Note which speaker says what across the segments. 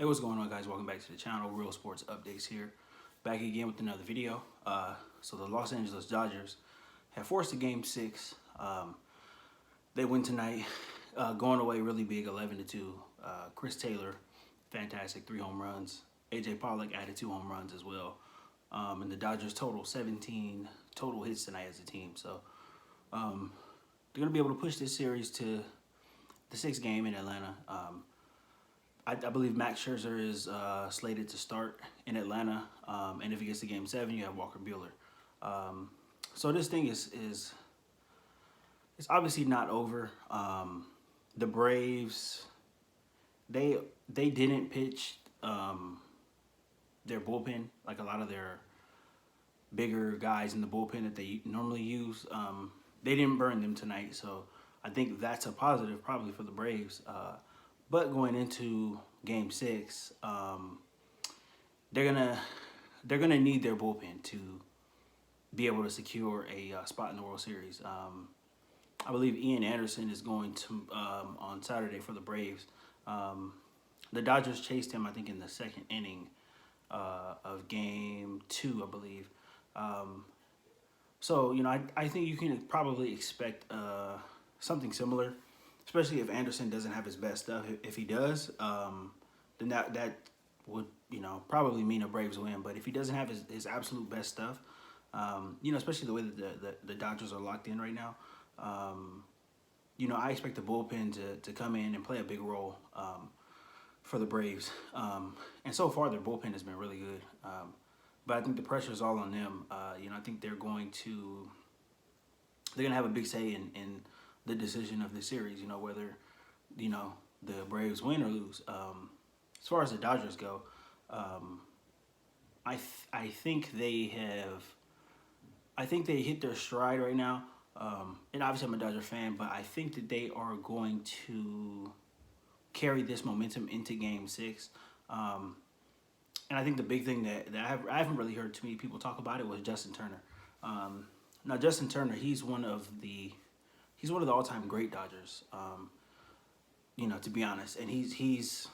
Speaker 1: Hey, what's going on, guys? Welcome back to the channel. Real Sports Updates here. Back again with another video. So the Los Angeles Dodgers have forced a game 6. They win tonight, going away really big, 11-2. Chris Taylor, fantastic, 3 home runs. AJ Pollock added 2 home runs as well. And the Dodgers total 17 total hits tonight as a team. So they're going to be able to push this series to the 6th game in Atlanta. I believe Max Scherzer is slated to start in Atlanta, and if he gets to Game 7, you have Walker Buehler. So this thing is it's obviously not over. The Braves, they didn't pitch their bullpen like a lot of their bigger guys in the bullpen that they normally use. They didn't burn them tonight, so I think that's a positive probably for the Braves. But going into Game 6, they're gonna need their bullpen to be able to secure a spot in the World Series. I believe Ian Anderson is going to on Saturday for the Braves. The Dodgers chased him, I think, in the 2nd inning of Game 2, I believe. So I think you can probably expect something similar. Especially if Anderson doesn't have his best stuff. If he does, then that would probably mean a Braves win. But if he doesn't have his absolute best stuff, especially the way that the Dodgers are locked in right now, I expect the bullpen to come in and play a big role for the Braves. And so far, their bullpen has been really good. But I think the pressure is all on them. I think they're going to have a big say in the decision of the series, whether, the Braves win or lose. As far as the Dodgers go, I think they hit their stride right now. And obviously I'm a Dodger fan, but I think that they are going to carry this momentum into Game 6. And I think the big thing that I haven't really heard too many people talk about it was Justin Turner. Now Justin Turner, he's one of the all-time great Dodgers, to be honest. And he's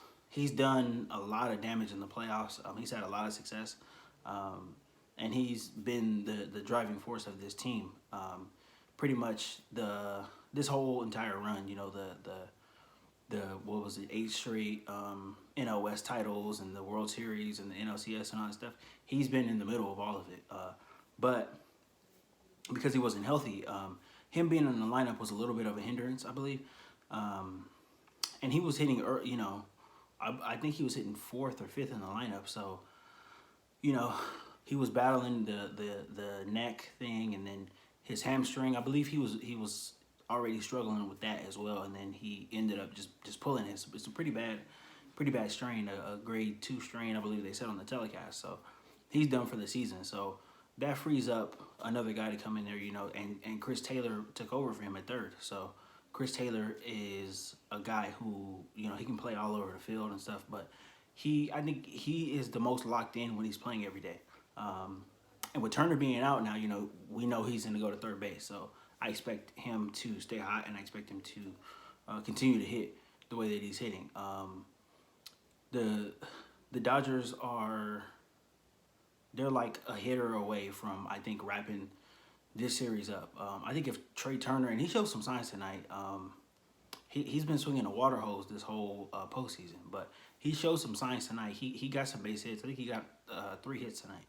Speaker 1: done a lot of damage in the playoffs. He's had a lot of success, and he's been the driving force of this team. Pretty much this whole entire run. The what was it, 8 straight NL West titles and the World Series and the NLCS and all that stuff. He's been in the middle of all of it, but because he wasn't healthy. Him being in the lineup was a little bit of a hindrance, I believe. And he was hitting, I think he was hitting 4th or 5th in the lineup. So, he was battling the neck thing and then his hamstring. I believe he was already struggling with that as well. And then he ended up just pulling it's a pretty bad strain, a grade 2 strain, I believe they said on the telecast. So he's done for the season. So that frees up another guy to come in there, and Chris Taylor took over for him at 3rd. So Chris Taylor is a guy who, he can play all over the field and stuff, but I think he is the most locked in when he's playing every day. And with Turner being out now, we know he's going to go to 3rd base. So I expect him to stay hot, and I expect him to continue to hit the way that he's hitting. The Dodgers they're like a hitter away from, I think, wrapping this series up. I think if Trey Turner, and he showed some signs tonight, he's been swinging a water hose this whole postseason, but he showed some signs tonight. He got some base hits. I think he got 3 hits tonight,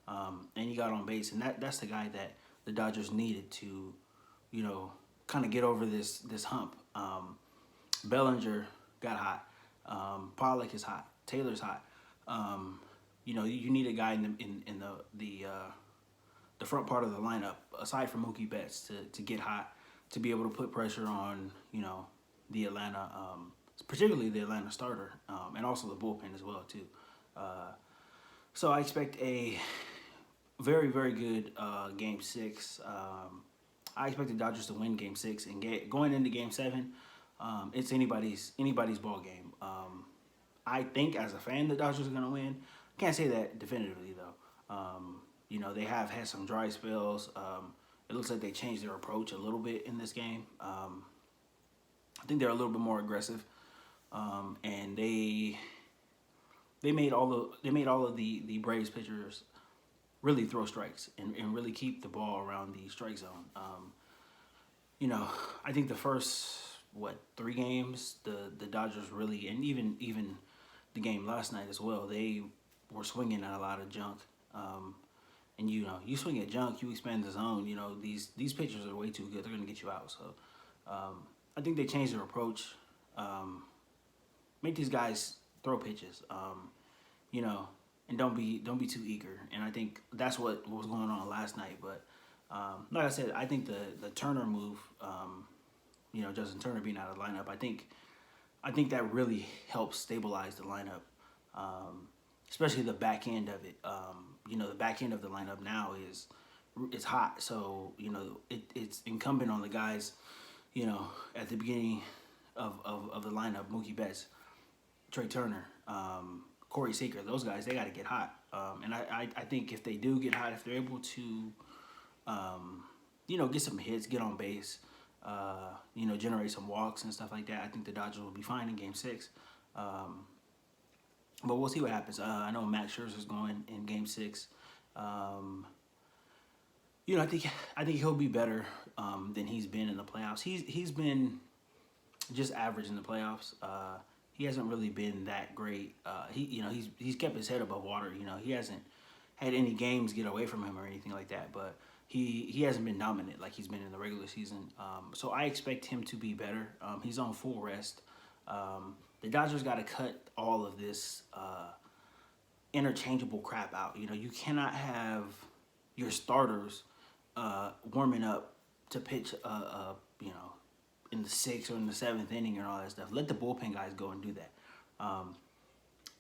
Speaker 1: and he got on base, and that's the guy that the Dodgers needed to, kind of get over this hump. Bellinger got hot. Pollock is hot. Taylor's hot. You need a guy in the front part of the lineup, aside from Mookie Betts, to get hot, to be able to put pressure on, the Atlanta, particularly the Atlanta starter, and also the bullpen as well, too. So I expect a very, very good Game 6. I expect the Dodgers to win Game 6, and going into Game 7, it's anybody's ball game. I think as a fan, the Dodgers are going to win. Can't say that definitively, though. They have had some dry spells. It looks like they changed their approach a little bit in this game. I think they're a little bit more aggressive. And they they made all of the Braves pitchers really throw strikes and really keep the ball around the strike zone. You know, I think the first three games, the Dodgers really, and even the game last night as well, they were swinging at a lot of junk. And you know, you swing at junk, you expand the zone. You know, these pitchers are way too good. They're gonna get you out. So I think they changed their approach. Make these guys throw pitches. You know, and don't be too eager. And I think that's what was going on last night. But like I said, I think the Turner move, you know, Justin Turner being out of the lineup, I think that really helps stabilize the lineup, especially the back end of it. You know, the back end of the lineup now is hot, so you know it's incumbent on the guys, you know, at the beginning of the lineup, Mookie Betts, Trey Turner, Corey Seager, those guys, they got to get hot. And I think if they do get hot, if they're able to, you know, get some hits, get on base, you know, generate some walks and stuff like that, I think the Dodgers will be fine in Game 6. But we'll see what happens. I know Max Scherzer's going in Game 6. You know, I think he'll be better than he's been in the playoffs. He's been just average in the playoffs. He hasn't really been that great. You know, he's kept his head above water. You know, he hasn't had any games get away from him or anything like that. But he hasn't been dominant like he's been in the regular season. So I expect him to be better. He's on full rest. The Dodgers got to cut all of this interchangeable crap out. You know, you cannot have your starters warming up to pitch, you know, in the 6th or in the 7th inning and all that stuff. Let the bullpen guys go and do that.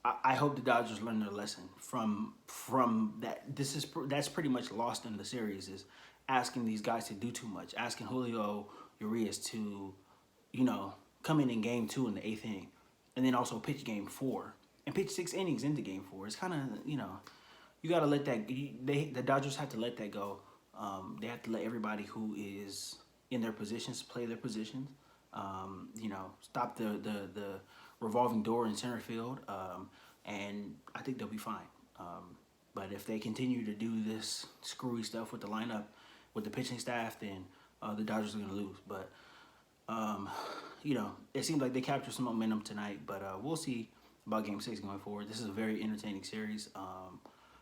Speaker 1: I hope the Dodgers learn their lesson from that. That's pretty much lost in the series, is asking these guys to do too much, asking Julio Urias to, you know, come in Game 2 in the 8th inning, and then also pitch Game 4 and pitch 6 innings into Game 4. It's kind of, you know, you got to let that. The Dodgers have to let that go. They have to let everybody who is in their positions play their positions. You know, stop the revolving door in center field, and I think they'll be fine. But if they continue to do this screwy stuff with the lineup, with the pitching staff, then the Dodgers are going to lose. But you know, it seems like they captured some momentum tonight, but we'll see about Game 6 going forward. This is a very entertaining series.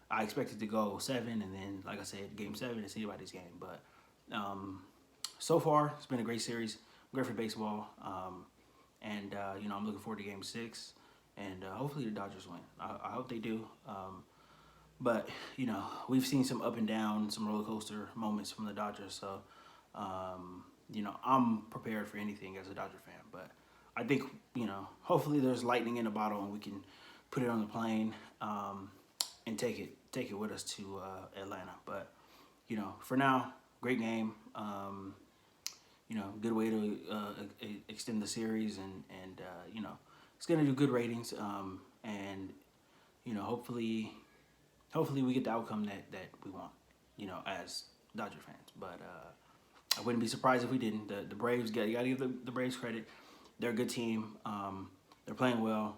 Speaker 1: I expect it to go 7, and then, like I said, Game 7 is anybody's game. But so far, it's been a great series, great for baseball, and you know, I'm looking forward to Game 6, and hopefully the Dodgers win. I hope they do. But you know, we've seen some up and down, some roller coaster moments from the Dodgers, so you know, I'm prepared for anything as a Dodger fan. But I think, you know, hopefully there's lightning in a bottle and we can put it on the plane and take it with us to Atlanta. But you know, for now, great game. You know, good way to extend the series, and you know, it's gonna do good ratings. And you know, hopefully we get the outcome that we want, you know, as Dodger fans. But I wouldn't be surprised if we didn't. The Braves, you gotta give the Braves credit. They're a good team. They're playing well.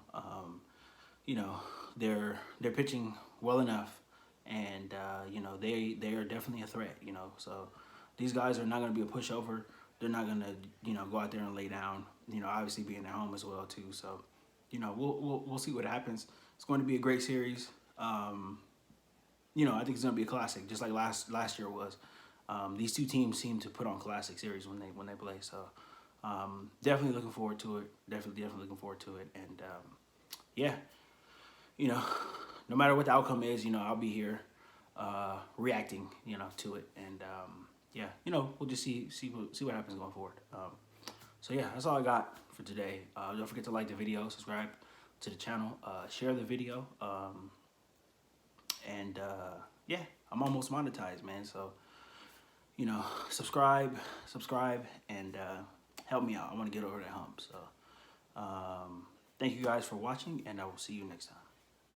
Speaker 1: You know, they're pitching well enough, and you know, they are definitely a threat. You know, so these guys are not gonna be a pushover. They're not gonna, you know, go out there and lay down. You know, obviously being at home as well too. So, you know, we'll see what happens. It's going to be a great series. You know, I think it's going to be a classic, just like last year was. These two teams seem to put on classic series when they play. So definitely looking forward to it. Definitely looking forward to it. And yeah, you know, no matter what the outcome is, you know, I'll be here reacting, you know, to it. And yeah, you know, we'll just see what happens going forward. So yeah, that's all I got for today. Don't forget to like the video, subscribe to the channel, share the video. And yeah, I'm almost monetized, man. So, you know, subscribe, and help me out. I want to get over that hump. So, thank you guys for watching, and I will see you next time.